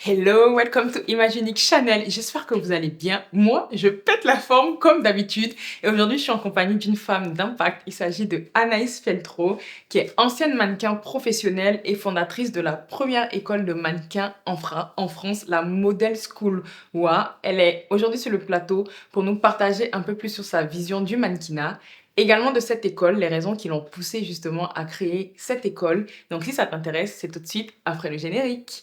Hello, welcome to Imaginique Channel. J'espère que vous allez bien. Moi, je pète la forme comme d'habitude. Et aujourd'hui, je suis en compagnie d'une femme d'impact. Il s'agit de Anaïs Feltro, qui est ancienne mannequin professionnelle et fondatrice de la première école de mannequins en France, la Model School. Ouah, elle est aujourd'hui sur le plateau pour nous partager un peu plus sur sa vision du mannequinat. Également de cette école, les raisons qui l'ont poussée justement à créer cette école. Donc si ça t'intéresse, c'est tout de suite après le générique.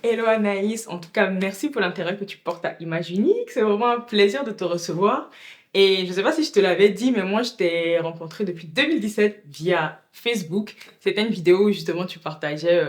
Hello Anaïs, en tout cas merci pour l'intérêt que tu portes à Imaginique, c'est vraiment un plaisir de te recevoir. Et je ne sais pas si je te l'avais dit, mais moi je t'ai rencontré depuis 2017 via Facebook. C'était une vidéo où justement tu partageais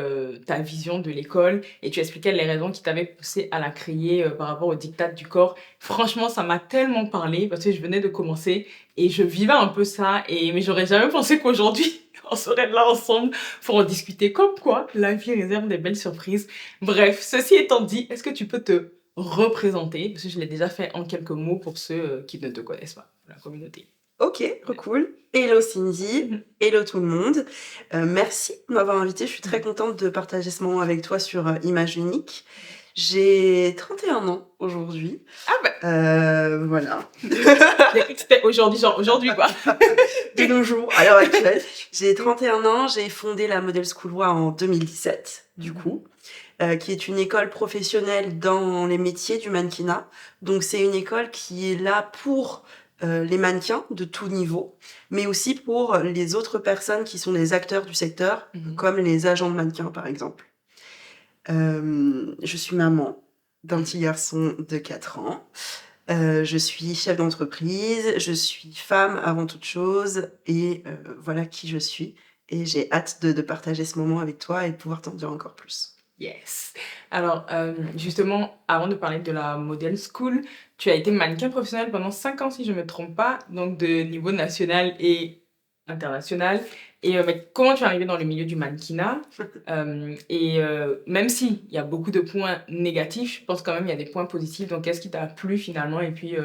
ta vision de l'école et tu expliquais les raisons qui t'avaient poussé à la créer par rapport au diktat du corps. Franchement, ça m'a tellement parlé parce que je venais de commencer et je vivais un peu ça, mais j'aurais jamais pensé qu'aujourd'hui on serait là ensemble pour en discuter. Comme quoi, la vie réserve des belles surprises. Bref, ceci étant dit, est-ce que tu peux te représenter? Parce que je l'ai déjà fait en quelques mots pour ceux qui ne te connaissent pas, la communauté. Ok, trop cool. Hello Cindy, hello tout le monde. Merci de m'avoir invitée. Je suis très contente de partager ce moment avec toi sur Imaginique. J'ai 31 ans aujourd'hui. Ah bah, Voilà. j'ai cru que c'était aujourd'hui, genre aujourd'hui quoi. De nos jours, à l'heure actuelle. J'ai 31 ans, j'ai fondé la Model School en 2017, du coup, qui est une école professionnelle dans les métiers du mannequinat. Donc c'est une école qui est là pour les mannequins de tout niveau, mais aussi pour les autres personnes qui sont des acteurs du secteur, comme les agents de mannequins par exemple. Je suis maman d'un petit garçon de 4 ans. Je suis chef d'entreprise, je suis femme avant toute chose, et voilà qui je suis. Et j'ai hâte de partager ce moment avec toi et de pouvoir t'en dire encore plus. Yes. Alors, justement, avant de parler de la Model School, tu as été mannequin professionnel pendant 5 ans, si je ne me trompe pas, donc de niveau national et international. Et mais comment tu es arrivée dans le milieu du mannequinat? Même s'il y a beaucoup de points négatifs, je pense quand même qu'il y a des points positifs. Donc, qu'est-ce qui t'a plu finalement? Et puis,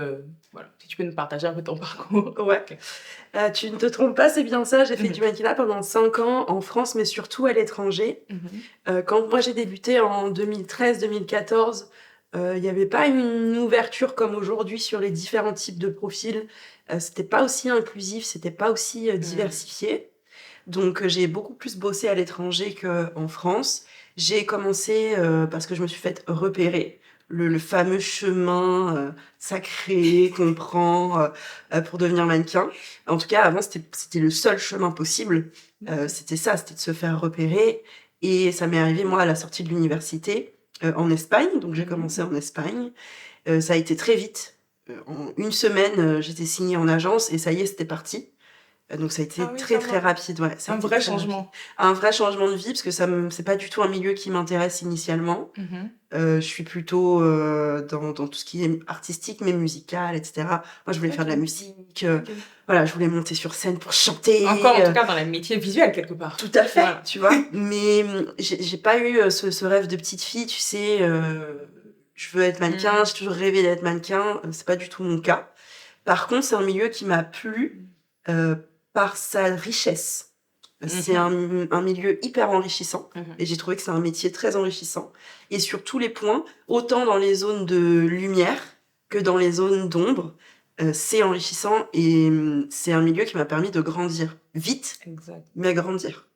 voilà, si tu peux nous partager un peu ton parcours. Ouais. Ok. Tu ne te trompes pas, c'est bien ça. J'ai fait du mannequinat pendant 5 ans en France, mais surtout à l'étranger. Quand moi j'ai débuté en 2013-2014, il n'y avait pas une ouverture comme aujourd'hui sur les différents types de profils. C'était pas aussi inclusif, c'était pas aussi diversifié. Donc j'ai beaucoup plus bossé à l'étranger qu'en France. J'ai commencé parce que je me suis fait repérer. Le fameux chemin sacré qu'on prend pour devenir mannequin. En tout cas, avant, c'était le seul chemin possible. C'était ça, c'était de se faire repérer. Et ça m'est arrivé, moi, à la sortie de l'université, en Espagne. Donc j'ai commencé en Espagne. Ça a été très vite. En une semaine, j'étais signée en agence et ça y est, c'était parti. Donc ça a été Ah oui, très ça très va. rapide, ouais. Ça a Un été vrai très rapide. changement. Un vrai changement de vie, parce que c'est pas du tout un milieu qui m'intéresse initialement. Je suis plutôt dans tout ce qui est artistique, mais musical, etc. Moi, je voulais faire de la musique. Voilà, je voulais monter sur scène pour chanter. Encore, en tout cas, dans les métiers visuels, quelque part. Tout à fait, Voilà. tu vois. Mais j'ai pas eu ce rêve de petite fille, tu sais. Je veux être mannequin, j'ai toujours rêvé d'être mannequin. C'est pas du tout mon cas. Par contre, c'est un milieu qui m'a plu par sa richesse. C'est un milieu hyper enrichissant. Et j'ai trouvé que c'est un métier très enrichissant. Et sur tous les points, autant dans les zones de lumière que dans les zones d'ombre, c'est enrichissant. Et c'est un milieu qui m'a permis de grandir vite, Exact. mais grandir.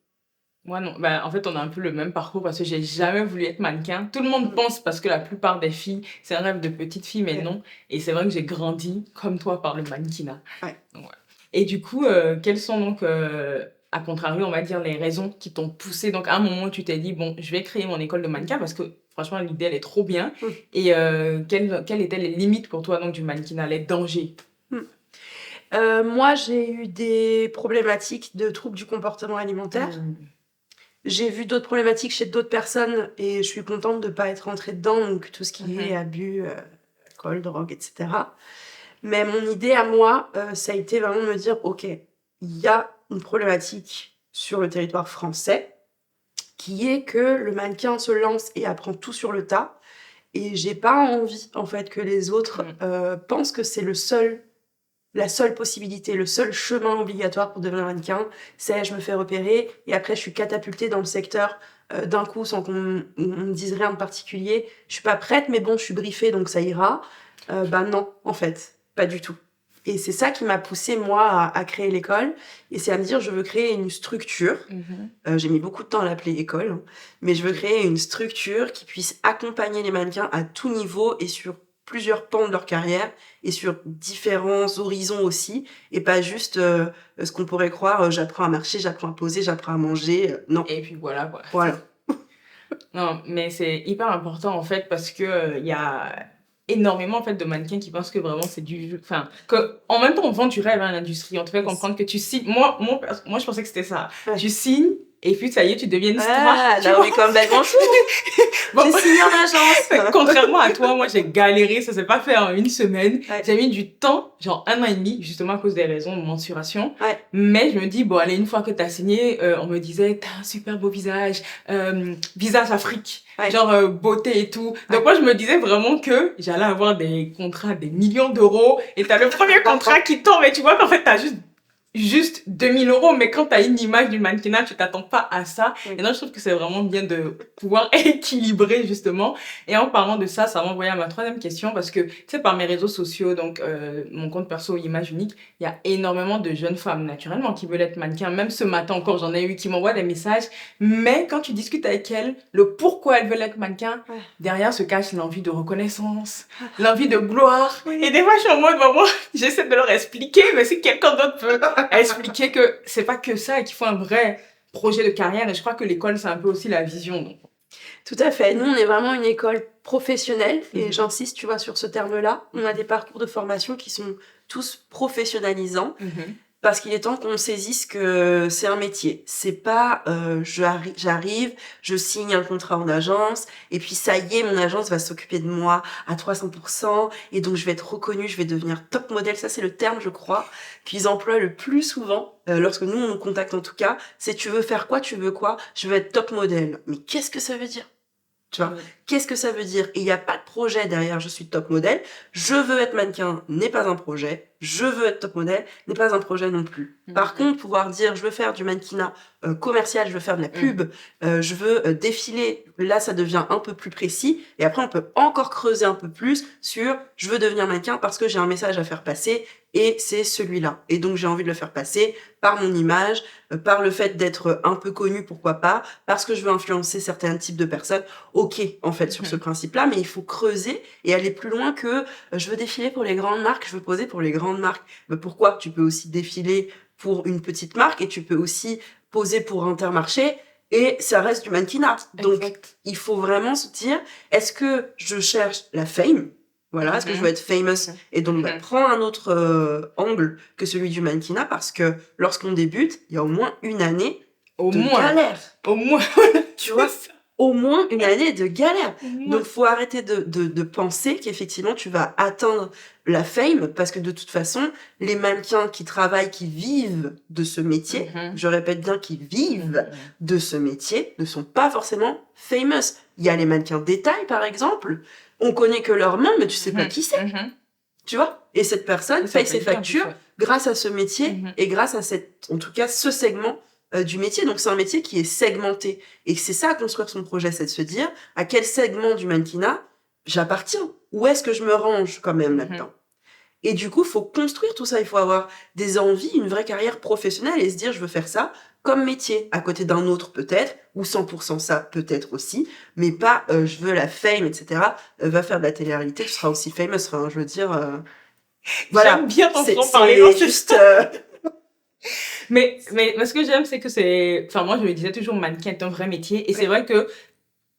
Moi, non. Bah, en fait, on a un peu le même parcours parce que j'ai jamais voulu être mannequin. Tout le monde pense parce que la plupart des filles, c'est un rêve de petite fille, mais non. Et c'est vrai que j'ai grandi, comme toi, par le mannequinat. Ouais. Donc, voilà. Et du coup, quelles sont donc, à contrario, on va dire, les raisons qui t'ont poussé? Donc, à un moment, tu t'es dit, bon, je vais créer mon école de mannequin parce que, franchement, l'idée, elle est trop bien. Et quelles étaient les limites pour toi, donc, du mannequinat, les dangers? Moi, j'ai eu des problématiques de troubles du comportement alimentaire. J'ai vu d'autres problématiques chez d'autres personnes et je suis contente de ne pas être rentrée dedans, donc tout ce qui est abus, alcool, drogue, etc. Mais mon idée à moi, ça a été vraiment de me dire, ok, il y a une problématique sur le territoire français, qui est que le mannequin se lance et apprend tout sur le tas. Et j'ai pas envie, en fait, que les autres pensent que c'est la seule possibilité, le seul chemin obligatoire pour devenir mannequin, c'est je me fais repérer et après je suis catapultée dans le secteur d'un coup sans qu'on me dise rien de particulier. Je suis pas prête, mais bon, je suis briefée donc ça ira. Bah non, en fait, pas du tout. Et c'est ça qui m'a poussée, moi, à créer l'école. Et c'est à me dire, je veux créer une structure. J'ai mis beaucoup de temps à l'appeler école, hein, mais je veux créer une structure qui puisse accompagner les mannequins à tout niveau et sur plusieurs pans de leur carrière et sur différents horizons aussi, et pas juste ce qu'on pourrait croire, j'apprends à marcher, j'apprends à poser, j'apprends à manger. Non. Et puis voilà, quoi. Voilà. Non, mais c'est hyper important, en fait, parce que il y a énormément, en fait, de mannequins qui pensent que vraiment c'est du... Enfin, que, en même temps, on vend du rêve à l'industrie. On te fait comprendre que tu signes... Moi, je pensais que c'était ça. Ouais. Tu signes, et puis ça y est, tu deviens une star. Ah, tu là, vois. on est comme bellement chou. Bon, J'ai signé en agence. contrairement à toi, moi, j'ai galéré. Ça s'est pas fait en une semaine. Ouais. J'ai mis du temps, genre 1 an et demi, justement à cause des raisons de mensuration. Ouais. Mais je me dis, bon, allez, une fois que t'as signé, on me disait, t'as un super beau visage, visage Afrique, Ouais. genre beauté et tout. Donc Ouais. moi, je me disais vraiment que j'allais avoir des contrats, des millions d'euros. Et t'as le premier contrat qui tombe et tu vois qu'en fait, t'as juste 2000 euros, mais quand tu as une image du mannequinat, tu t'attends pas à ça. Oui. Et donc, je trouve que c'est vraiment bien de pouvoir équilibrer, justement. Et en parlant de ça, ça m'envoie à ma troisième question, parce que, tu sais, par mes réseaux sociaux, donc mon compte perso Image Unique, il y a énormément de jeunes femmes, naturellement, qui veulent être mannequins. Même ce matin encore, j'en ai eu qui m'envoient des messages. Mais quand tu discutes avec elles, le pourquoi elles veulent être mannequins, Ouais. derrière se cache l'envie de reconnaissance, l'envie de gloire. Oui. Et des fois, je suis en mode, maman, j'essaie de leur expliquer, mais si quelqu'un d'autre peut expliquer que c'est pas que ça et qu'il faut un vrai projet de carrière. Et je crois que l'école, c'est un peu aussi la vision. Donc. Tout à fait. Nous, on est vraiment une école professionnelle, et Mhm. j'insiste, tu vois, sur ce terme-là. On a des parcours de formation qui sont tous professionnalisants, parce qu'il est temps qu'on saisisse que c'est un métier. C'est pas j'arrive, je signe un contrat en agence, et puis ça y est, mon agence va s'occuper de moi à 300%, et donc je vais être reconnue, je vais devenir top modèle. Ça, c'est le terme, je crois, qu'ils emploient le plus souvent, lorsque nous, on nous contacte en tout cas. C'est tu veux faire quoi, tu veux quoi? Je veux être top modèle. Mais qu'est-ce que ça veut dire? Tu vois, qu'est-ce que ça veut dire? Et il n'y a pas de projet derrière, je suis top modèle. Je veux être mannequin n'est pas un projet. Je veux être top modèle n'est pas un projet non plus. Par contre, pouvoir dire, je veux faire du mannequinat commercial, je veux faire de la pub, je veux défiler, là, ça devient un peu plus précis. Et après, on peut encore creuser un peu plus sur, je veux devenir mannequin parce que j'ai un message à faire passer et c'est celui-là. Et donc, j'ai envie de le faire passer par mon image, par le fait d'être un peu connu, pourquoi pas, parce que je veux influencer certains types de personnes. Ok, en fait, sur ce principe-là, mais il faut creuser et aller plus loin que je veux défiler pour les grandes marques, je veux poser pour les grandes marques. Mais pourquoi? Tu peux aussi défiler pour une petite marque et tu peux aussi poser pour Intermarché et ça reste du mannequinat. Donc, il faut vraiment se dire, est-ce que je cherche la fame? Voilà, est-ce que je veux être famous? Et donc, prends un autre angle que celui du mannequinat parce que lorsqu'on débute, il y a au moins une année de galère. Au moins. Tu vois, au moins une année de galère. Donc, faut arrêter de penser qu'effectivement, tu vas atteindre la fame parce que de toute façon, les mannequins qui travaillent, qui vivent de ce métier, je répète bien, qui vivent de ce métier, ne sont pas forcément famous. Il y a les mannequins détail, par exemple. On connaît que leur nom, mais tu sais pas qui c'est. Tu vois? Et cette personne paye ses factures grâce à ce métier et grâce à en tout cas, ce segment du métier. Donc, c'est un métier qui est segmenté. Et c'est ça, construire son projet, c'est de se dire à quel segment du mannequinat j'appartiens. Où est-ce que je me range quand même là-dedans? Et du coup, il faut construire tout ça. Il faut avoir des envies, une vraie carrière professionnelle et se dire, je veux faire ça comme métier, à côté d'un autre peut-être, ou 100% ça peut-être aussi, mais pas je veux la fame, etc. Va faire de la télé-réalité, tu seras aussi famous. Enfin, je veux dire... voilà. J'aime bien t'entendre parler dans juste... Mais ce que j'aime, c'est que c'est... Enfin, moi, je me disais toujours, mannequin est un vrai métier. Et c'est vrai que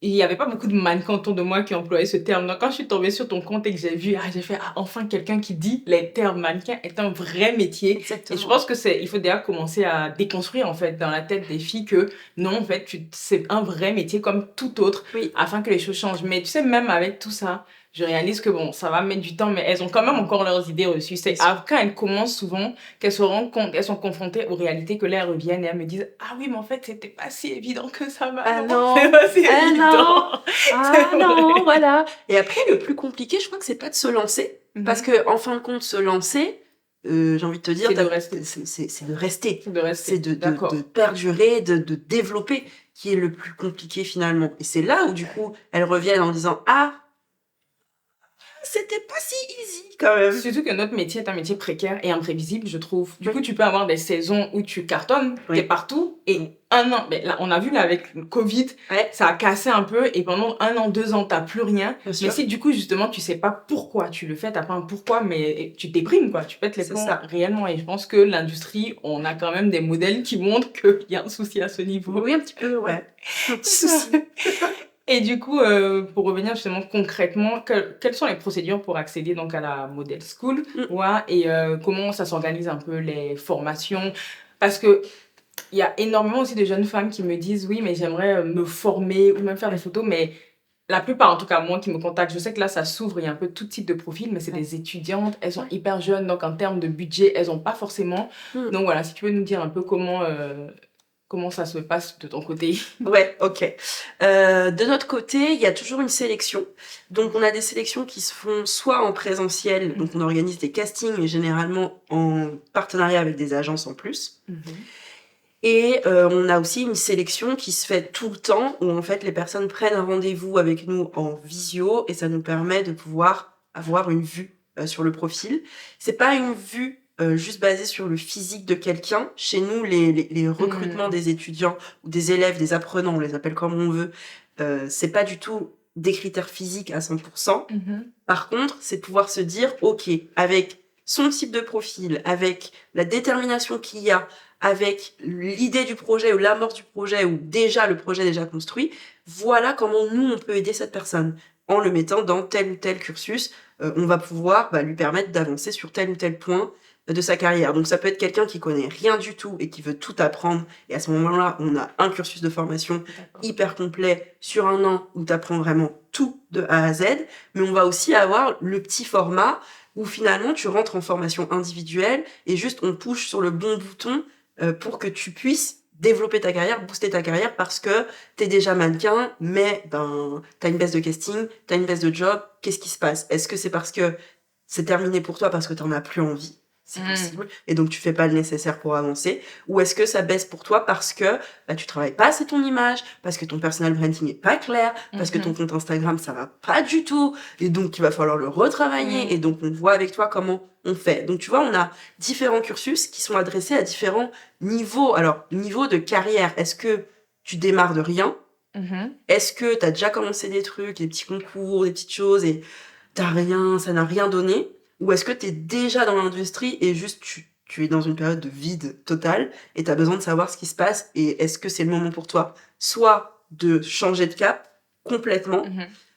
il n'y avait pas beaucoup de mannequins autour de moi qui employaient ce terme. Donc, quand je suis tombée sur ton compte et que j'ai vu, j'ai fait, enfin, quelqu'un qui dit les termes mannequin est un vrai métier. Exactement. Et je pense que il faut déjà commencer à déconstruire, en fait, dans la tête des filles que non, en fait, c'est un vrai métier comme tout autre, afin que les choses changent. Mais tu sais, même avec tout ça, je réalise que bon, ça va mettre du temps, mais elles ont quand même encore leurs idées reçues. C'est quand elles commencent souvent qu'elles se rendent compte, elles sont confrontées aux réalités, que là, elles reviennent et elles me disent « Ah oui, mais en fait, c'était pas si évident que ça, Ah maman. non, C'est pas si ah évident. non, » C'est ah vrai. non, voilà. Et après, le plus compliqué, je crois que c'est pas de se lancer. Parce que, en fin de compte, se lancer, j'ai envie de te dire, C'est de rester. c'est de rester. C'est de rester. C'est de D'accord. perdurer, de développer, qui est le plus compliqué finalement. Et c'est là où, du coup, elles reviennent en disant « Ah, c'était pas si easy quand même. » Surtout que notre métier est un métier précaire et imprévisible, je trouve. Du coup, tu peux avoir des saisons où tu cartonnes, t'es partout, et un an, mais là, on a vu là avec le Covid, ça a cassé un peu, et pendant 1 an, 2 ans, t'as plus rien. Bien sûr. Mais si du coup, justement, tu sais pas pourquoi tu le fais, t'as pas un pourquoi, mais tu déprimes, quoi. Tu pètes les plombs réellement. Et je pense que l'industrie, on a quand même des modèles qui montrent qu'il y a un souci à ce niveau. Oui, un petit peu, ouais. Un petit souci. Et du coup, pour revenir justement concrètement, quelles sont les procédures pour accéder donc à la Model School, et comment ça s'organise un peu les formations? Parce que il y a énormément aussi de jeunes femmes qui me disent oui, mais j'aimerais me former ou même faire des photos, mais la plupart, en tout cas moi qui me contactent, je sais que là ça s'ouvre, il y a un peu tout type de profil, mais c'est des étudiantes, elles sont hyper jeunes, donc en termes de budget, elles n'ont pas forcément. Donc voilà, si tu veux nous dire un peu comment ça se passe de ton côté? Ouais, ok. De notre côté, il y a toujours une sélection. Donc, on a des sélections qui se font soit en présentiel, donc on organise des castings, et généralement en partenariat avec des agences en plus. Et on a aussi une sélection qui se fait tout le temps, où en fait les personnes prennent un rendez-vous avec nous en visio, et ça nous permet de pouvoir avoir une vue sur le profil. C'est pas une vue juste basée sur le physique de quelqu'un. Chez nous, les recrutements des étudiants ou des élèves, des apprenants, on les appelle comme on veut, c'est pas du tout des critères physiques à 100%. Par contre, c'est de pouvoir se dire, ok, avec son type de profil, avec la détermination qu'il y a, avec l'idée du projet ou l'amorce du projet ou déjà le projet déjà construit, voilà comment nous, on peut aider cette personne. En le mettant dans tel ou tel cursus, on va pouvoir lui permettre d'avancer sur tel ou tel point de sa carrière. Donc ça peut être quelqu'un qui connaît rien du tout et qui veut tout apprendre. Et à ce moment-là, on a un cursus de formation hyper complet sur 1 an où tu apprends vraiment tout de A à Z. Mais on va aussi avoir le petit format où finalement tu rentres en formation individuelle et juste on touche sur le bon bouton pour que tu puisses développer ta carrière, booster ta carrière, parce que t'es déjà mannequin, mais t'as une baisse de casting, t'as une baisse de job, qu'est-ce qui se passe? Est-ce que c'est parce que c'est terminé pour toi parce que t'en as plus envie? C'est possible, et donc tu fais pas le nécessaire pour avancer, ou est-ce que ça baisse pour toi parce que tu travailles pas assez ton image, parce que ton personal branding est pas clair, parce que ton compte Instagram ça va pas du tout, et donc il va falloir le retravailler, et donc on voit avec toi comment on fait. Donc tu vois, on a différents cursus qui sont adressés à différents niveaux. Alors, niveau de carrière, est-ce que tu démarres de rien? Est-ce que tu as déjà commencé des trucs, des petits concours, des petites choses, et t'as rien, ça n'a rien donné? Ou est-ce que tu es déjà dans l'industrie et juste tu es dans une période de vide total et tu as besoin de savoir ce qui se passe, et est-ce que c'est le moment pour toi soit de changer de cap complètement,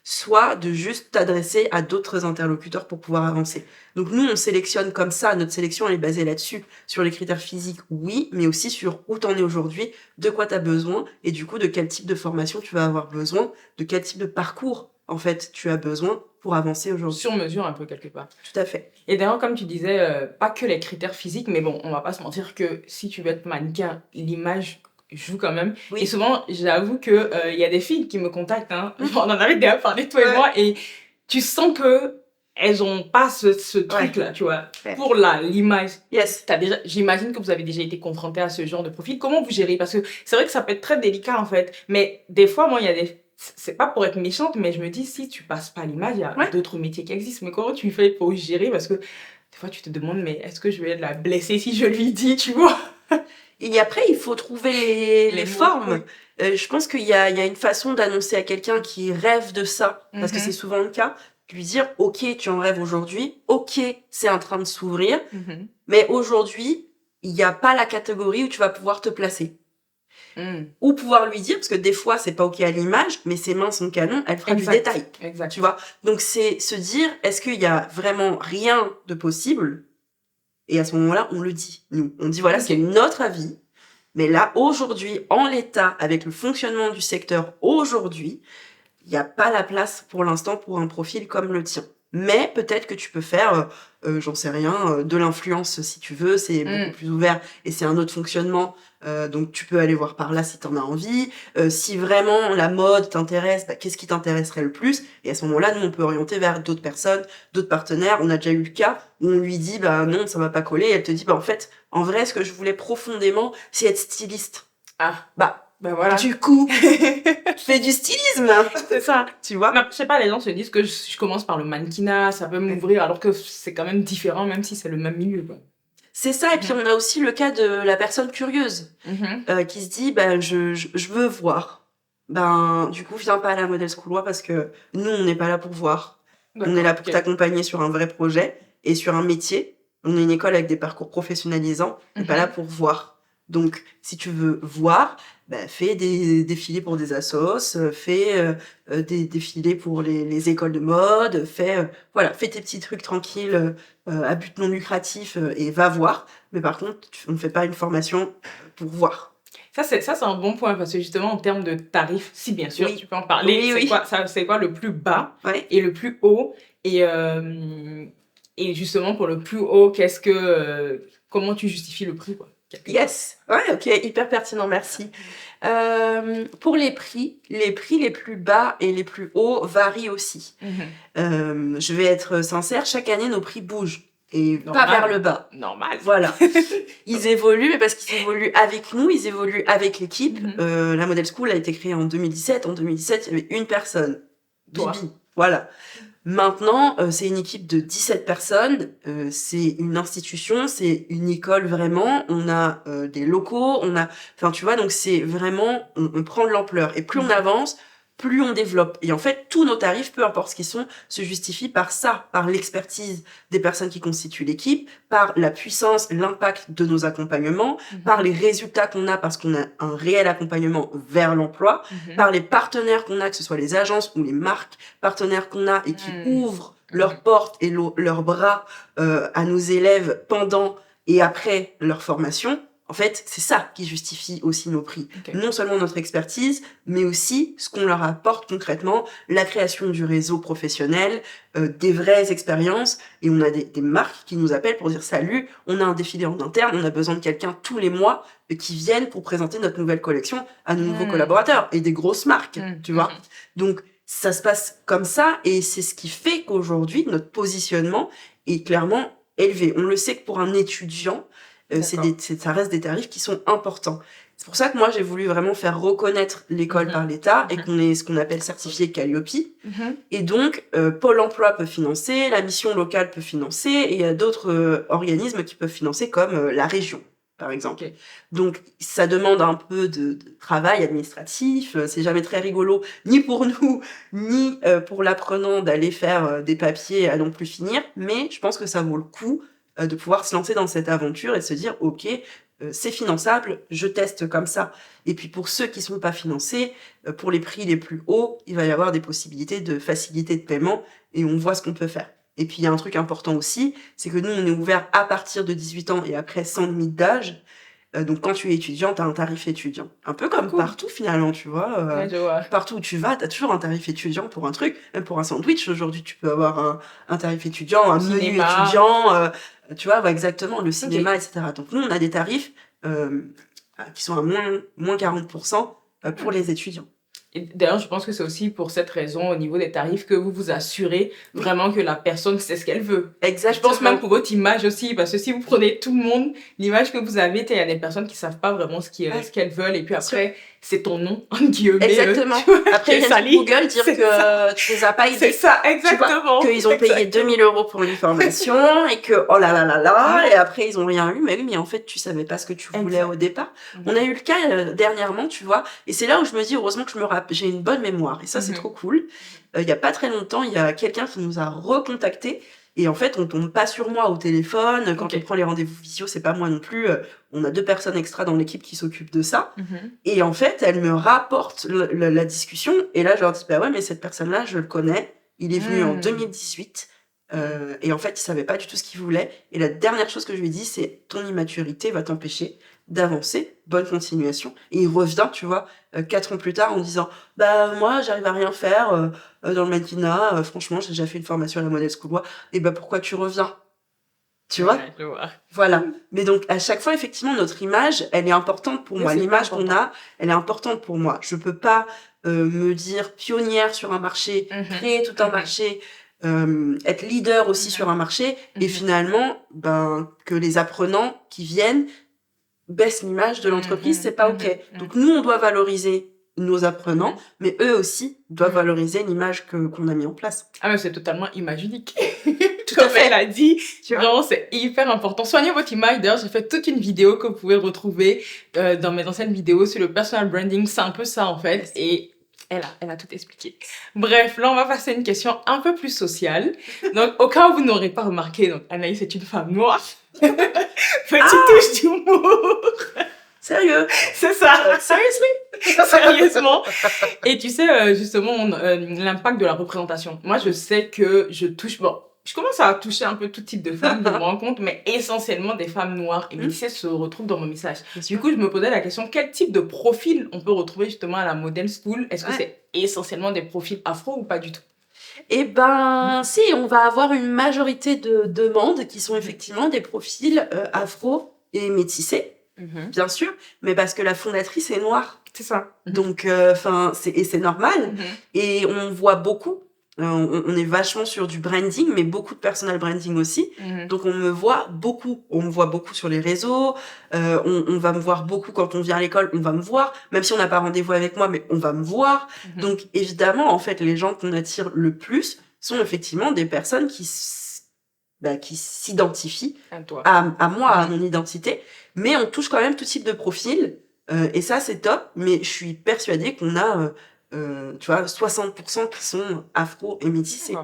soit de juste t'adresser à d'autres interlocuteurs pour pouvoir avancer. Donc nous, on sélectionne comme ça, notre sélection elle est basée là-dessus, sur les critères physiques, oui, mais aussi sur où t'en es aujourd'hui, de quoi t'as besoin, et du coup de quel type de formation tu vas avoir besoin, de quel type de parcours en fait tu as besoin pour avancer aujourd'hui. Sur mesure un peu quelque part. Tout à fait. Et d'ailleurs, comme tu disais, pas que les critères physiques, mais bon, on va pas se mentir que si tu veux être mannequin, l'image joue quand même. Oui. Et souvent, j'avoue que y a des filles qui me contactent, on en avait déjà parlé toi et moi, et tu sens que elles ont pas ce truc-là, tu vois, pour l'image. Yes. J'imagine que vous avez déjà été confronté à ce genre de profil. Comment vous gérez? Parce que c'est vrai que ça peut être très délicat en fait, mais des fois, moi, il y a des... C'est pas pour être méchante, mais je me dis, si tu passes pas l'image, il y a d'autres métiers qui existent. Mais comment tu fais pour gérer? Parce que des fois, tu te demandes, mais est-ce que je vais la blesser si je lui dis, tu vois? Et après, il faut trouver les formes. Je pense qu'il y a une façon d'annoncer à quelqu'un qui rêve de ça, parce que c'est souvent le cas, lui dire, ok, tu en rêves aujourd'hui, ok, c'est en train de s'ouvrir, mais aujourd'hui, il n'y a pas la catégorie où tu vas pouvoir te placer. Ou pouvoir lui dire, parce que des fois c'est pas ok à l'image, mais ses mains sont canon, elle fera du détail. Tu vois. Donc c'est se dire, est-ce qu'il y a vraiment rien de possible? Et à ce moment-là, on le dit. Nous, on dit voilà, c'est notre avis, mais là aujourd'hui, en l'état, avec le fonctionnement du secteur aujourd'hui, il n'y a pas la place pour l'instant pour un profil comme le tien. Mais peut-être que tu peux faire, j'en sais rien, de l'influence si tu veux, c'est beaucoup plus ouvert et c'est un autre fonctionnement. Donc tu peux aller voir par là si tu en as envie. Si vraiment la mode t'intéresse, qu'est-ce qui t'intéresserait le plus? Et à ce moment-là, nous, on peut orienter vers d'autres personnes, d'autres partenaires. On a déjà eu le cas où on lui dit, non, ça va pas coller. Et elle te dit, en fait, en vrai, ce que je voulais profondément, c'est être styliste. Ah, voilà. Du coup, fais du stylisme. C'est ça. Tu vois? Non, je sais pas, les gens se disent que je commence par le mannequinat, ça peut m'ouvrir, alors que c'est quand même différent, même si c'est le même milieu, quoi. C'est ça, et puis on a aussi le cas de la personne curieuse qui se dit je veux voir. Du coup, viens pas à la Model School parce que nous, on n'est pas là pour voir. On est là pour t'accompagner sur un vrai projet et sur un métier. On est une école avec des parcours professionnalisants, on n'est pas là pour voir. Donc, si tu veux voir, fais des défilés pour des assos, fais des défilés pour les écoles de mode, fais tes petits trucs tranquilles à but non lucratif et va voir. Mais par contre, on ne fait pas une formation pour voir. Ça, c'est un bon point, parce que justement, en termes de tarifs, si bien sûr, tu peux en parler, Oui. C'est quoi le plus bas et le plus haut et justement, pour le plus haut, comment tu justifies le prix, quoi? Yes, ok, hyper pertinent, merci. Pour les prix les plus bas et les plus hauts varient aussi. Je vais être sincère, chaque année, nos prix bougent. Et pas vers le bas. Normal. Voilà. Ils évoluent, mais parce qu'ils évoluent avec nous, ils évoluent avec l'équipe. La Model School a été créée en 2017. En 2017, il y avait une personne. Bibi. Voilà. Maintenant, c'est une équipe de 17 personnes. C'est une institution, c'est une école vraiment. On a des locaux, tu vois, donc c'est vraiment, on prend de l'ampleur. Et plus on avance, plus on développe. Et en fait, tous nos tarifs, peu importe ce qu'ils sont, se justifient par ça, par l'expertise des personnes qui constituent l'équipe, par la puissance, l'impact de nos accompagnements, par les résultats qu'on a parce qu'on a un réel accompagnement vers l'emploi, par les partenaires qu'on a, que ce soit les agences ou les marques partenaires qu'on a et qui ouvrent leurs portes et leurs bras à nos élèves pendant et après leur formation. En fait, c'est ça qui justifie aussi nos prix. Non seulement notre expertise, mais aussi ce qu'on leur apporte concrètement, la création du réseau professionnel, des vraies expériences. Et on a des marques qui nous appellent pour dire « Salut, on a un défilé en interne, on a besoin de quelqu'un tous les mois qui viennent pour présenter notre nouvelle collection à nos nouveaux collaborateurs. » Et des grosses marques, tu vois. Donc, ça se passe comme ça et c'est ce qui fait qu'aujourd'hui, notre positionnement est clairement élevé. On le sait que pour un étudiant, ça reste des tarifs qui sont importants. C'est pour ça que moi, j'ai voulu vraiment faire reconnaître l'école par l'État et qu'on est ce qu'on appelle certifié Calliope. Et donc, Pôle emploi peut financer, la mission locale peut financer et il y a d'autres organismes qui peuvent financer comme la région, par exemple. Donc, ça demande un peu de travail administratif. C'est jamais très rigolo, ni pour nous, ni pour l'apprenant d'aller faire des papiers à non plus finir. Mais je pense que ça vaut le coup de pouvoir se lancer dans cette aventure et se dire, ok, c'est finançable, je teste comme ça. Et puis pour ceux qui sont pas financés, pour les prix les plus hauts, il va y avoir des possibilités de facilité de paiement et on voit ce qu'on peut faire. Et puis il y a un truc important aussi, c'est que nous on est ouvert à partir de 18 ans et après sans limite d'âge. Donc quand tu es étudiant, tu as un tarif étudiant. Un peu comme partout finalement, tu vois. Je vois. Partout où tu vas, tu as toujours un tarif étudiant pour un truc. Même pour un sandwich, aujourd'hui, tu peux avoir un tarif étudiant, un menu étudiant. Tu vois, exactement, le cinéma, etc. Donc nous, on a des tarifs qui sont à moins 40% pour les étudiants. Et d'ailleurs, je pense que c'est aussi pour cette raison, au niveau des tarifs, que vous vous assurez vraiment que la personne sait ce qu'elle veut. Exactement. Je pense même pour votre image aussi, parce que si vous prenez tout le monde, l'image que vous avez, il y a des personnes qui savent pas vraiment ce qu'elles veulent, et puis après, c'est ton nom, en guillemets. Exactement. Après, il y a Google dire que tu les as pas aidés. C'est ça, exactement. Qu'ils ont payé 2000 € pour une formation, et que, oh là là là là, et après, ils ont rien eu. Mais oui, mais en fait, tu savais pas ce que tu voulais au départ. On a eu le cas dernièrement, tu vois, et c'est là où je me dis, heureusement que j'ai une bonne mémoire, et ça, c'est trop cool. Il y a pas très longtemps, il y a quelqu'un qui nous a recontacté. Et en fait, on tombe pas sur moi au téléphone. Quand on prend les rendez-vous visio, c'est pas moi non plus. On a 2 personnes extra dans l'équipe qui s'occupent de ça. Et en fait, elle me rapporte la discussion. Et là, je leur dis, bah ouais, mais cette personne-là, je le connais. Il est venu en 2018. Et en fait, il savait pas du tout ce qu'il voulait. Et la dernière chose que je lui ai dit, c'est ton immaturité va t'empêcher d'avancer, bonne continuation. Et il revient, tu vois, 4 ans plus tard en disant « Bah, moi, j'arrive à rien faire dans le mannequinat. Franchement, j'ai déjà fait une formation à la Model School. Et bah, pourquoi tu reviens ?» Tu vois? Ouais, je vois. Voilà. Mais donc, à chaque fois, effectivement, notre image, elle est importante pour moi. c'est L'image important. qu'on a, elle est importante pour moi. Je peux pas me dire pionnière sur un marché, créer tout un marché, être leader aussi sur un marché, et finalement, que les apprenants qui viennent baissent l'image de l'entreprise, c'est pas OK. Donc, nous, on doit valoriser nos apprenants, mais eux aussi doivent valoriser l'image qu'on a mis en place. Ah, mais c'est totalement image unique. Tout Comme à fait. elle a dit, Tu vois? vraiment, c'est hyper important. Soignez votre image. D'ailleurs, j'ai fait toute une vidéo que vous pouvez retrouver dans mes anciennes vidéos sur le personal branding. C'est un peu ça, en fait. Yes. Et elle a tout expliqué. Bref, là, on va passer à une question un peu plus sociale. Donc, au cas où vous n'aurez pas remarqué, donc Anaïs est une femme noire. Petite touche d'humour. Sérieux? C'est ça. Seriously? Sérieusement. Et tu sais, justement, l'impact de la représentation. Moi, je sais que je touche... Bon, je commence à toucher un peu tout type de femmes, je me rends compte, mais essentiellement des femmes noires et métissées se retrouvent dans mon message. Du coup, je me posais la question, quel type de profil on peut retrouver justement à la Model School? Est-ce que c'est essentiellement des profils afro ou pas du tout? Eh ben, si, on va avoir une majorité de demandes qui sont effectivement des profils afro et métissés, bien sûr, mais parce que la fondatrice est noire. C'est ça. Donc, c'est normal. Et on voit beaucoup, on est vachement sur du branding, mais beaucoup de personal branding aussi. Donc, on me voit beaucoup sur les réseaux, on va me voir beaucoup quand on vient à l'école, on va me voir, même si on n'a pas rendez-vous avec moi, mais on va me voir. Donc, évidemment, en fait, les gens qu'on attire le plus sont effectivement des personnes qui s'identifient à moi, à mon identité, mais on touche quand même tout type de profil, et ça c'est top, mais je suis persuadée qu'on a tu vois 60% qui sont afro et métissés.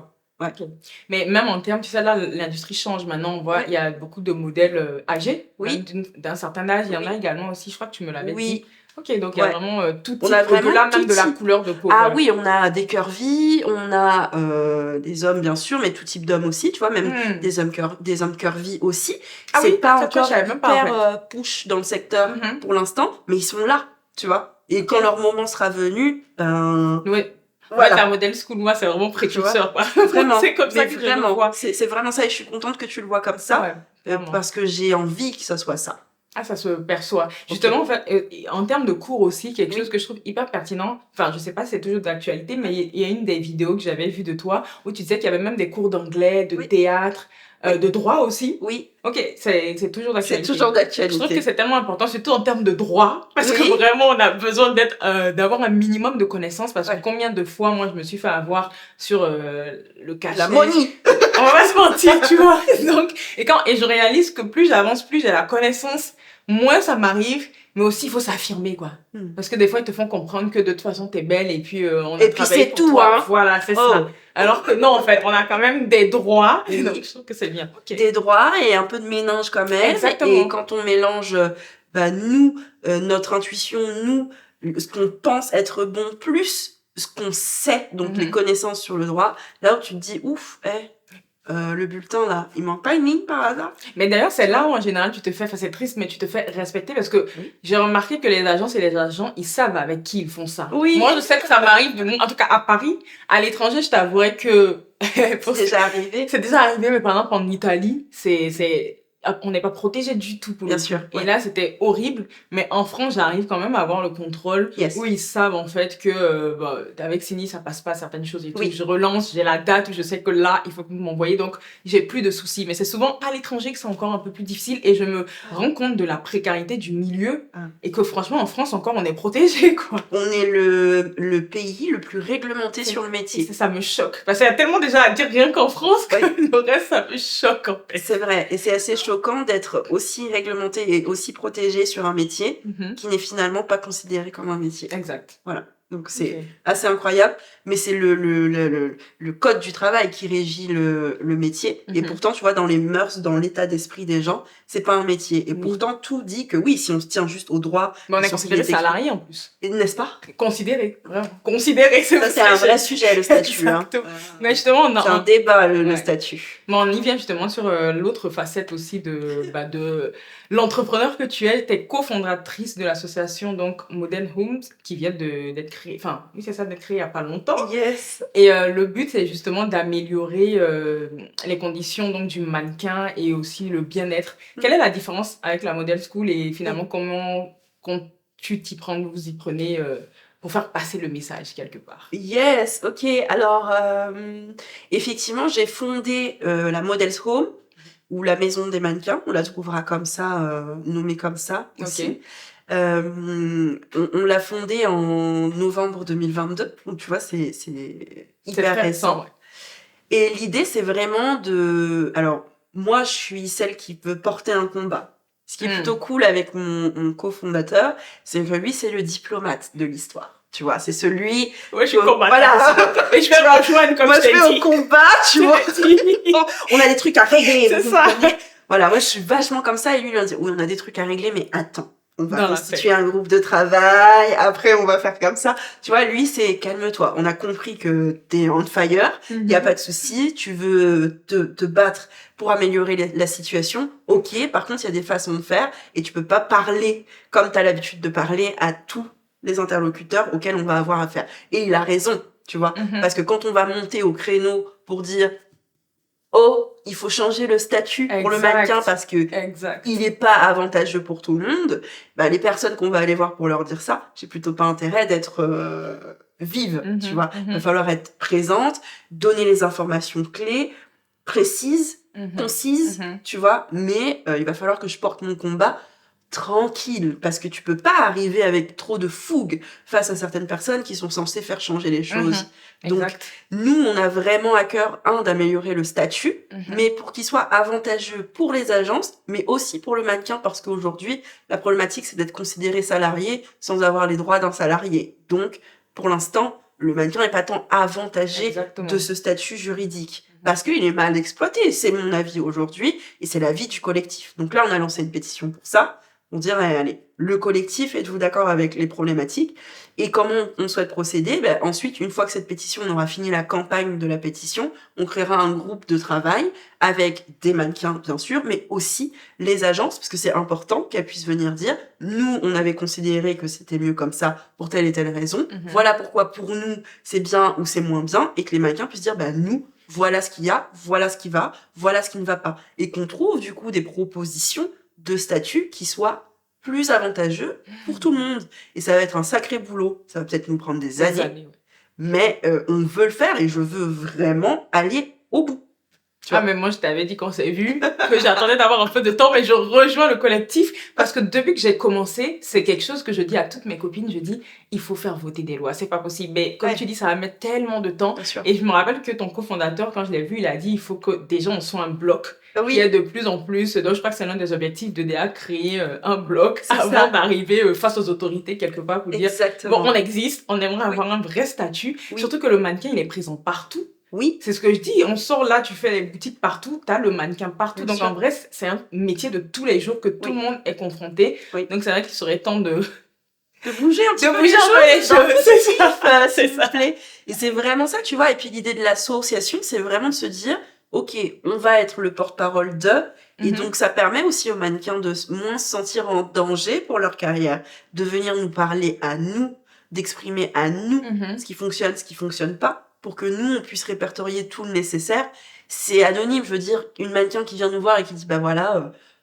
Ouais. Okay. Mais même en termes, tu sais, là, l'industrie change. Maintenant, on voit, il y a beaucoup de modèles âgés, d'un certain âge. Il y en a également aussi, je crois que tu me l'avais dit. Ok, donc il y a vraiment tout type, au-delà même de la couleur de peau. Ah oui, on a des curvy, on a des hommes bien sûr, mais tout type d'hommes aussi, tu vois, même des hommes curvy aussi. C'est pas encore hyper push dans le secteur pour l'instant, mais ils sont là, tu vois. Et quand leur moment sera venu, oui. Voilà. La Model School, moi, c'est vraiment précurseur. Vraiment. C'est comme ça que je le vois. C'est vraiment ça, et je suis contente que tu le vois comme ça, parce que j'ai envie que ça soit ça. Ah, ça se perçoit. Justement, en fait, en termes de cours aussi, quelque chose que je trouve hyper pertinent, enfin, je sais pas si c'est toujours d'actualité, mais il y a une des vidéos que j'avais vues de toi où tu disais qu'il y avait même des cours d'anglais, de théâtre, de droit aussi. Oui. Ok, c'est toujours d'actualité. C'est toujours d'actualité. Je trouve que c'est tellement important, surtout en termes de droit, parce que vraiment, on a besoin d'avoir un minimum de connaissances, parce que combien de fois, moi, je me suis fait avoir sur le cachet. La money. On va pas se mentir, tu vois. Donc, et je réalise que plus j'avance, plus j'ai la connaissance, moins ça m'arrive, mais aussi il faut s'affirmer, quoi. Parce que des fois ils te font comprendre que de toute façon t'es belle et puis on a travaillé pour toi. Hein. Voilà, c'est ça. Alors que non, en fait, on a quand même des droits. Donc je trouve que c'est bien. Des droits et un peu de mélange quand même. Exactement. Et quand on mélange, nous, notre intuition, nous, ce qu'on pense être bon, plus ce qu'on sait, donc les connaissances sur le droit, là où tu te dis ouf, le bulletin là, il manque pas une ligne par hasard. Mais d'ailleurs, c'est là où en général tu te fais, enfin c'est triste, mais tu te fais respecter parce que j'ai remarqué que les agences et les agents, ils savent avec qui ils font ça. Oui. Moi, je sais que ça m'arrive, en tout cas à Paris. À l'étranger, je t'avouerais que... c'est déjà arrivé. C'est déjà arrivé, mais par exemple en Italie, on n'est pas protégé du tout pour bien sûr. Et là, c'était horrible. Mais en France, j'arrive quand même à avoir le contrôle où ils savent en fait que avec Sini, ça passe pas certaines choses et tout. Je relance, j'ai la date où je sais que là, il faut que vous m'envoyez. Donc, j'ai plus de soucis. Mais c'est souvent à l'étranger que c'est encore un peu plus difficile. Et je me rends compte de la précarité du milieu. Et que franchement, en France, encore, on est protégé, quoi. On est le pays le plus réglementé sur le métier. Ça me choque. Parce qu'il y a tellement déjà à dire rien qu'en France que le reste, ça me choque en fait. C'est vrai. Et c'est assez choquant d'être aussi réglementé et aussi protégé sur un métier qui n'est finalement pas considéré comme un métier. Exact. Voilà. Donc, c'est assez incroyable. Mais c'est le code du travail qui régit le métier. Et pourtant, tu vois, dans les mœurs, dans l'état d'esprit des gens, c'est pas un métier. Et pourtant, tout dit que oui, si on se tient juste au droit... Mais on est considéré salarié en plus. N'est-ce pas? Considéré, vraiment. Considéré, ça, c'est un vrai sujet, le statut. Exactement. Mais justement, c'est un débat, le statut. Mais on y vient justement sur l'autre facette aussi de l'entrepreneur que tu es. Tu es cofondatrice de l'association donc Modern Homes qui vient d'être créée. Enfin, oui, c'est ça, d'être créée il n'y a pas longtemps. Yes. Et le but, c'est justement d'améliorer les conditions donc, du mannequin et aussi le bien-être. Quelle est la différence avec la Model School et finalement comment tu t'y prends, vous y prenez pour faire passer le message quelque part? Yes, ok. Alors, effectivement, j'ai fondé la Models Home, ou la maison des mannequins. On la trouvera comme ça, nommée comme ça aussi. On l'a fondée en novembre 2022. Donc, tu vois, c'est hyper récent. Ouais. Et l'idée, c'est vraiment de... Alors, moi, je suis celle qui peut porter un combat. Ce qui est plutôt cool avec mon cofondateur, c'est que lui, c'est le diplomate de l'histoire. Tu vois, c'est celui... Ouais, je suis combattante. Voilà. Et je vais rejoindre comme moi, je vais au combat, tu vois. On a des trucs à régler. C'est ça. Voilà, moi, je suis vachement comme ça. Et lui, il va dire, oui, on a des trucs à régler, mais attends. On va constituer un groupe de travail. Après, on va faire comme ça. Tu vois, lui, c'est calme-toi. On a compris que t'es on fire. Il y a pas de souci. Tu veux te battre pour améliorer la situation. Ok. Par contre, il y a des façons de faire et tu peux pas parler comme t'as l'habitude de parler à tous les interlocuteurs auxquels on va avoir affaire. Et il a raison, tu vois. Parce que quand on va monter au créneau pour dire oh, il faut changer le statut pour le mannequin parce que il n'est pas avantageux pour tout le monde. Bah, les personnes qu'on va aller voir pour leur dire ça, j'ai plutôt pas intérêt d'être vive, tu vois. Il va falloir être présente, donner les informations clés, précises, concises, tu vois. Mais il va falloir que je porte mon combat tranquille, parce que tu peux pas arriver avec trop de fougue face à certaines personnes qui sont censées faire changer les choses. Donc, nous, on a vraiment à cœur, d'améliorer le statut, mais pour qu'il soit avantageux pour les agences, mais aussi pour le mannequin, parce qu'aujourd'hui, la problématique, c'est d'être considéré salarié sans avoir les droits d'un salarié. Donc, pour l'instant, le mannequin n'est pas tant avantagé de ce statut juridique. Parce qu'il est mal exploité. C'est mon avis aujourd'hui, et c'est l'avis du collectif. Donc là, on a lancé une pétition pour ça. On dirait, allez, le collectif, êtes-vous d'accord avec les problématiques? Et comment on souhaite procéder? Ensuite, une fois que cette pétition, on aura fini la campagne de la pétition, on créera un groupe de travail avec des mannequins, bien sûr, mais aussi les agences, parce que c'est important qu'elles puissent venir dire, nous, on avait considéré que c'était mieux comme ça pour telle et telle raison. Voilà pourquoi pour nous, c'est bien ou c'est moins bien, et que les mannequins puissent dire, nous, voilà ce qu'il y a, voilà ce qui va, voilà ce qui ne va pas. Et qu'on trouve, du coup, des propositions de statut qui soit plus avantageux pour tout le monde. Et ça va être un sacré boulot. Ça va peut-être nous prendre des années. Mais on veut le faire et je veux vraiment aller au bout. Mais moi, je t'avais dit quand s'est vu que j'attendais d'avoir un peu de temps, mais je rejoins le collectif parce que depuis que j'ai commencé, c'est quelque chose que je dis à toutes mes copines, je dis, il faut faire voter des lois, c'est pas possible. Mais comme tu dis, ça va mettre tellement de temps. Et je me rappelle que ton cofondateur, quand je l'ai vu, il a dit, il faut que des gens soient un bloc. Il y a de plus en plus, donc je crois que c'est l'un des objectifs de DA, créer un bloc avant d'arriver face aux autorités quelque part pour dire, bon, on existe, on aimerait avoir un vrai statut, surtout que le mannequin, il est présent partout. Oui. C'est ce que je dis, on sort là, tu fais les boutiques partout, t'as le mannequin partout. Donc en vrai, c'est un métier de tous les jours que tout le monde est confronté. Donc c'est vrai qu'il serait temps de bouger un petit peu les choses. C'est ça. Et c'est vraiment ça, tu vois. Et puis l'idée de l'association, c'est vraiment de se dire, ok, on va être le porte-parole d'eux. Et donc ça permet aussi aux mannequins de moins se sentir en danger pour leur carrière, de venir nous parler à nous, d'exprimer à nous ce qui fonctionne pas, pour que nous, on puisse répertorier tout le nécessaire. C'est anonyme, je veux dire, une mannequin qui vient nous voir et qui dit,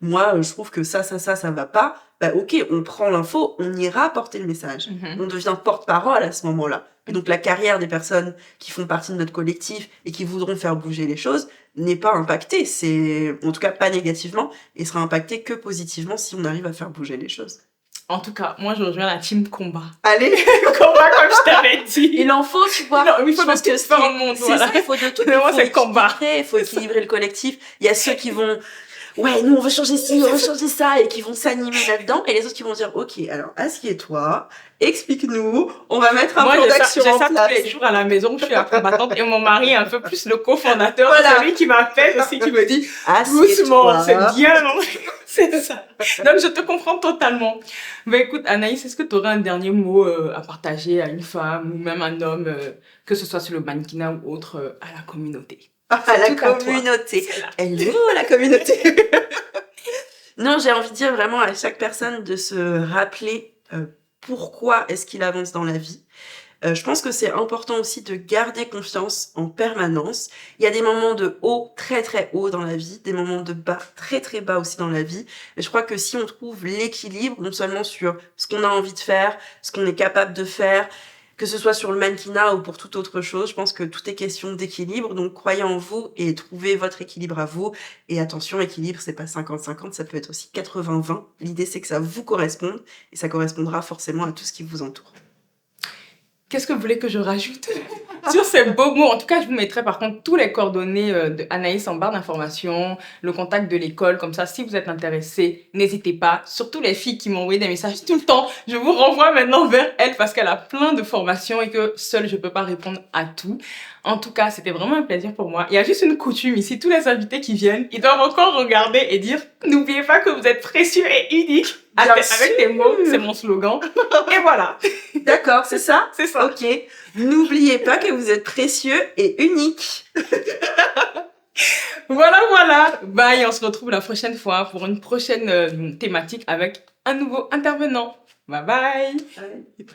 moi, je trouve que ça va pas. Ok, on prend l'info, on ira porter le message. On devient porte-parole à ce moment-là. Et donc, la carrière des personnes qui font partie de notre collectif et qui voudront faire bouger les choses n'est pas impactée. C'est, en tout cas, pas négativement, et sera impactée que positivement si on arrive à faire bouger les choses. En tout cas, moi, je rejoins la team combat. Allez, combat, comme je t'avais dit. Il en faut, tu vois. Non, il faut de tout faire au monde. C'est ça, il faut de tout. Mais moi, c'est combat. Il faut équilibrer le collectif. Il y a ceux qui vont ouais, nous on veut changer ci, on veut changer ça, et qui vont s'animer là-dedans, et les autres qui vont dire, ok, alors assieds-toi, explique-nous, on va mettre un Moi, plan d'action j'ai en ça tous place. les jours à la maison, je suis la combattante et mon mari est un peu plus le cofondateur, Voilà. celui qui m'appelle aussi, qui me dit Assieds-toi. doucement, c'est bien, non? C'est ça. Donc, je te comprends totalement. Mais écoute, Anaïs, est-ce que tu aurais un dernier mot à partager à une femme ou même un homme, que ce soit sur le mannequinat ou autre, à la communauté? À C'est la tout à toi. communauté. C'est là. Hello la communauté. Non, j'ai envie de dire vraiment à chaque personne de se rappeler pourquoi est-ce qu'il avance dans la vie. Je pense que c'est important aussi de garder confiance en permanence. Il y a des moments de haut, très très haut dans la vie, des moments de bas, très très bas aussi dans la vie. Et je crois que si on trouve l'équilibre, non seulement sur ce qu'on a envie de faire, ce qu'on est capable de faire, que ce soit sur le mannequinat ou pour toute autre chose, je pense que tout est question d'équilibre. Donc croyez en vous et trouvez votre équilibre à vous. Et attention, équilibre, c'est pas 50-50, ça peut être aussi 80-20. L'idée, c'est que ça vous corresponde et ça correspondra forcément à tout ce qui vous entoure. Qu'est-ce que vous voulez que je rajoute sur ces beaux mots? En tout cas, je vous mettrai par contre tous les coordonnées de Anaïs en barre d'informations, le contact de l'école, comme ça, si vous êtes intéressés, n'hésitez pas. Surtout les filles qui m'ont envoyé des messages tout le temps, je vous renvoie maintenant vers elle parce qu'elle a plein de formations et que seule, je peux pas répondre à tout. En tout cas, c'était vraiment un plaisir pour moi. Il y a juste une coutume ici, tous les invités qui viennent, ils doivent encore regarder et dire « N'oubliez pas que vous êtes précieux et uniques ». Avec tes mots, c'est mon slogan. Et voilà. D'accord, c'est ça? C'est ça. Ok. N'oubliez pas que vous êtes précieux et unique. Voilà. Bye, on se retrouve la prochaine fois pour une prochaine thématique avec un nouveau intervenant. Bye bye. Ouais.